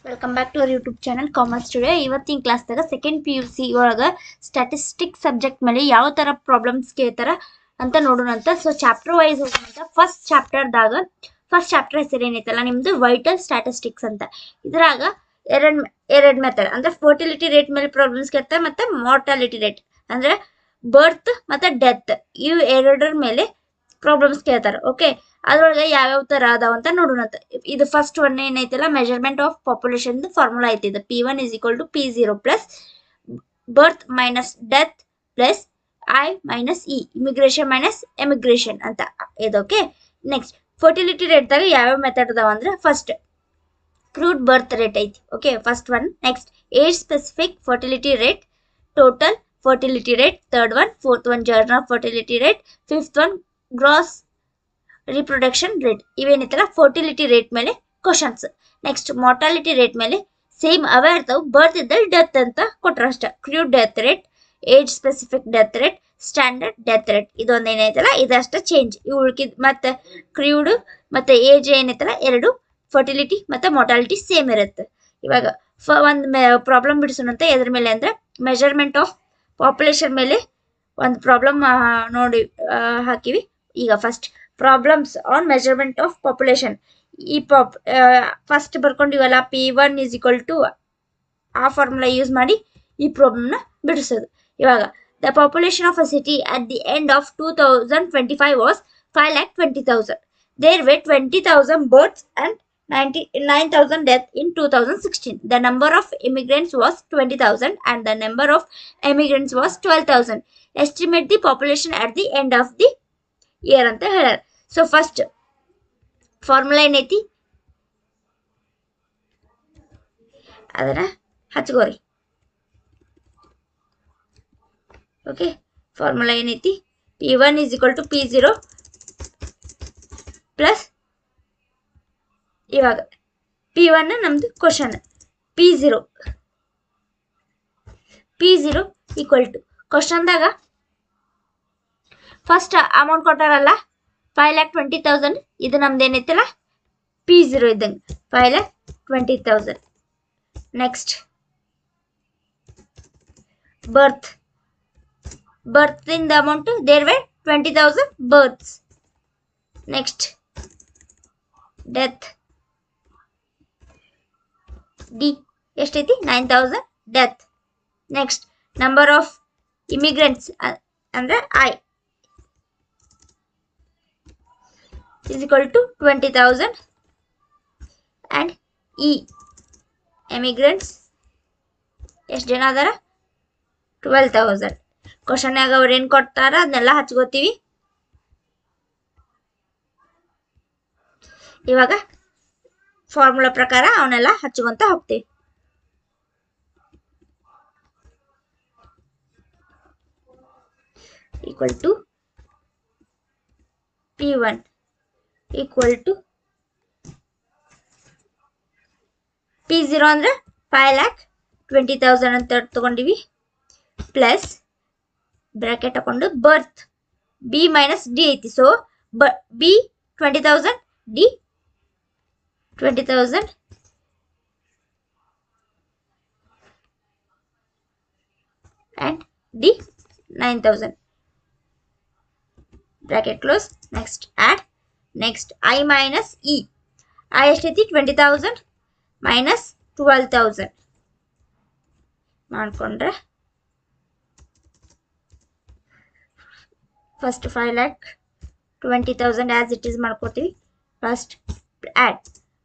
Welcome back to our YouTube channel commerce studio. ಇವತ್ತಿನ ಕ್ಲಾಸ್ದಾಗ second PUC ಒಳಗೆ statistics subject ಮೇಲೆ ಯಾವ ಥರ ಪ್ರಾಬ್ಲಮ್ಸ್ ಕೇಳ್ತಾರ ಅಂತ ನೋಡೋಣ ಅಂತ. ಸೊ ಚಾಪ್ಟರ್ ವೈಸ್ ಹೋಗೋಣ. ಫಸ್ಟ್ ಚಾಪ್ಟರ್ ಹೆಸರು ಏನೈತಲ್ಲ ನಿಮ್ದು ವೈಟಲ್ ಸ್ಟ್ಯಾಟಿಸ್ಟಿಕ್ಸ್ ಅಂತ. ಇದ್ರಾಗ ಎರಡು ಮೆಥಡ್ ಅಂದ್ರೆ ಫರ್ಟಿಲಿಟಿ ರೇಟ್ ಮೇಲೆ ಪ್ರಾಬ್ಲಮ್ಸ್ ಕೇಳ್ತಾರೆ ಮತ್ತೆ ಮಾರ್ಟಾಲಿಟಿ ರೇಟ್ ಅಂದ್ರೆ ಬರ್ತ್ ಮತ್ತೆ ಡೆತ್ ಇವು ಎರಡರ ಮೇಲೆ ಪ್ರಾಬ್ಲಮ್ಸ್ ಕೇಳ್ತಾರೆ. ಓಕೆ, ಅದ್ರೊಳಗೆ ಯಾವ್ಯಾವ ತರ ಅದಾವ ಅಂತ ನೋಡೋಣ. ಇದು ಫಸ್ಟ್ ಒನ್ ಏನೈತಲ್ಲ ಮೆಜರ್ಮೆಂಟ್ ಆಫ್ ಪಾಪ್ಯುಲೇಷನ್ ಫಾರ್ಮುಲಾ ಐತಿ. ಇದು P1 = P0 plus birth minus death plus I - E immigration minus emigration ಅಂತ ಇದು. ಓಕೆ, ನೆಕ್ಸ್ಟ್ ಫರ್ಟಿಲಿಟಿ ರೇಟ್ದಾಗ ಯಾವ್ಯಾವ ಮೆಥಡ್ ಅದಾವ ಅಂದ್ರೆ ಫಸ್ಟ್ ಕ್ರೂಡ್ ಬರ್ತ್ ರೇಟ್ ಐತಿ. Okay, first one. Next age specific fertility rate, total fertility rate, third one. Fourth one general fertility rate, fifth one gross reproduction rate. ಇವೇನಿತ್ತಲ್ಲ fertility rate ಮೇಲೆ questions. Next mortality rate ಮೇಲೆ same ಅವೇ ಇರ್ತಾವ, birth ಇದ್ದಲ್ಲಿ death ಅಂತ ಕೊಟ್ರ ಅಷ್ಟ. Crude death rate, age specific death rate, standard death rate ಇದೊಂದು ಏನೈತಲ್ಲ ಇದಷ್ಟ ಚೇಂಜ್. ಇವು ಉಳ್ಕಿದ್ ಮತ್ತೆ ಕ್ರೂಡ್ ಮತ್ತೆ ಏಜ್ ಏನೈತಲ್ಲ ಎರಡು ಫರ್ಟಿಲಿಟಿ ಮತ್ತೆ ಮಾರ್ಟಾಲಿಟಿ ಸೇಮ್ ಇರುತ್ತೆ. ಇವಾಗ ಒಂದು ಪ್ರಾಬ್ಲಮ್ ಬಿಡಿಸೋಣಂತ. ಎದ್ರ ಮೇಲೆ ಅಂದ್ರೆ ಮೆಜರ್ಮೆಂಟ್ ಆಫ್ ಪಾಪ್ಯುಲೇಷನ್ ಮೇಲೆ ಒಂದು ಪ್ರಾಬ್ಲಮ್ ನೋಡಿ ಹಾಕಿವಿ. ಈಗ first problems on measurement of population. ಈ ಫಸ್ಟ್ ಬರ್ಕೊಂಡಿವಲ್ಲ P1 = ಆ ಫಾರ್ಮುಲಾ ಯೂಸ್ ಮಾಡಿ ಈ ಪ್ರಾಬ್ಲಮ್ನ ಬಿಡಿಸೋದು. ಇವಾಗ the population of a city at the end of 2025 was 5,20,000. There were 20,000 births and 9,000 deaths in 2016. The number of immigrants was 20,000 and the number of emigrants was 12,000. Estimate the population at the end of the year ಅಂತ ಹೇಳ್ಯಾರ. So first formula ಏನೈತಿ ಅದನ್ನ ಹಚ್ಕೋರಿ. Okay, formula ಏನೈತಿ P1 = P0 plus ಇವಾಗ P1 ನಮ್ದು question P0 = ಕ್ವಶನ್ದಾಗ first amount ಕೊಟ್ಟಾರಲ್ಲ 5,20,000. ಇದು ನಮ್ದು ಏನೈತಲ್ಲ P0 ಇದ್ದಂಗೆ 5,20,000. Next birth in the amount there were 20,000 births. Next death D ಎಷ್ಟೈತಿ 9,000 death. Next number of immigrants ಅಂದ್ರೆ I = 20,000 and E ಎಮಿಗ್ರೆಂಟ್ಸ್ ಎಷ್ಟು ಜನ ಅದಾರ 12,000. ಕ್ವಶನ್ಯಾಗ ಅವ್ರು ಏನು ಕೊಡ್ತಾರ ಅದನ್ನೆಲ್ಲ ಹಚ್ಕೋತೀವಿ. ಇವಾಗ ಫಾರ್ಮುಲಾ ಪ್ರಕಾರ ಅವನ್ನೆಲ್ಲ ಹಚ್ಕೊಂತ ಹೋಗ್ತೀವಿ. P1 = P0 ಅಂದ್ರೆ 5,20,000 ಅಂತ ತಗೊಂಡಿವಿ ಪ್ಲಸ್ ಬ್ರಾಕೆಟ್ ಹಾಕೊಂಡು ಬರ್ತ್ B - D ಐತಿ. So B 20,000 D 20,000 and D 9,000 bracket close. Next add. Next I - E. I ಎಷ್ಟೈತಿ 20,000 ಮೈನಸ್ 12,000 ಮಾಡ್ಕೊಂಡ್ರೆ ಫಸ್ಟ್ 5,20,000 ಆಸ್ ಇಟ್ ಈಸ್ ಮಾಡ್ಕೋತೀವಿ. First add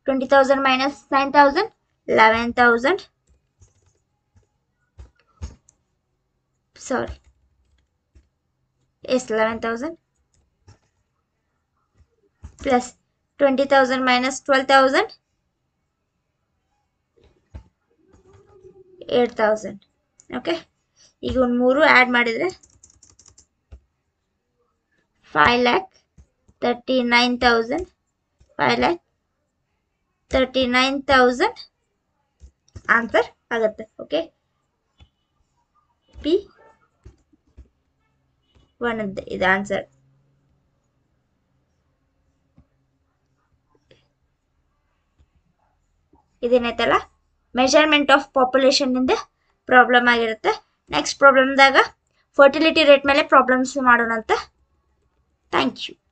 20,000 minus 9,000 11,000. Sorry yes 11,000 plus 20,000 minus 12,000 8,000. Okay, ಈಗ ಒಂದು ಮೂರು add ಮಾಡಿದರೆ 5,39,000 5,39,000 answer ಆಗುತ್ತೆ. Okay, P1 ಇದು ಆನ್ಸರ್. ಇದೇನೈತಲ್ಲ ಮೆಜರ್ಮೆಂಟ್ ಆಫ್ ಪಾಪ್ಯುಲೇಷನ್ ಇಂದ ಪ್ರಾಬ್ಲಮ್ ಆಗಿರುತ್ತೆ. ನೆಕ್ಸ್ಟ್ ಪ್ರಾಬ್ಲಮ್ದಾಗ ಫರ್ಟಿಲಿಟಿ ರೇಟ್ ಮೇಲೆ ಪ್ರಾಬ್ಲಮ್ಸ್ ಮಾಡೋಣ ಅಂತ. Thank you.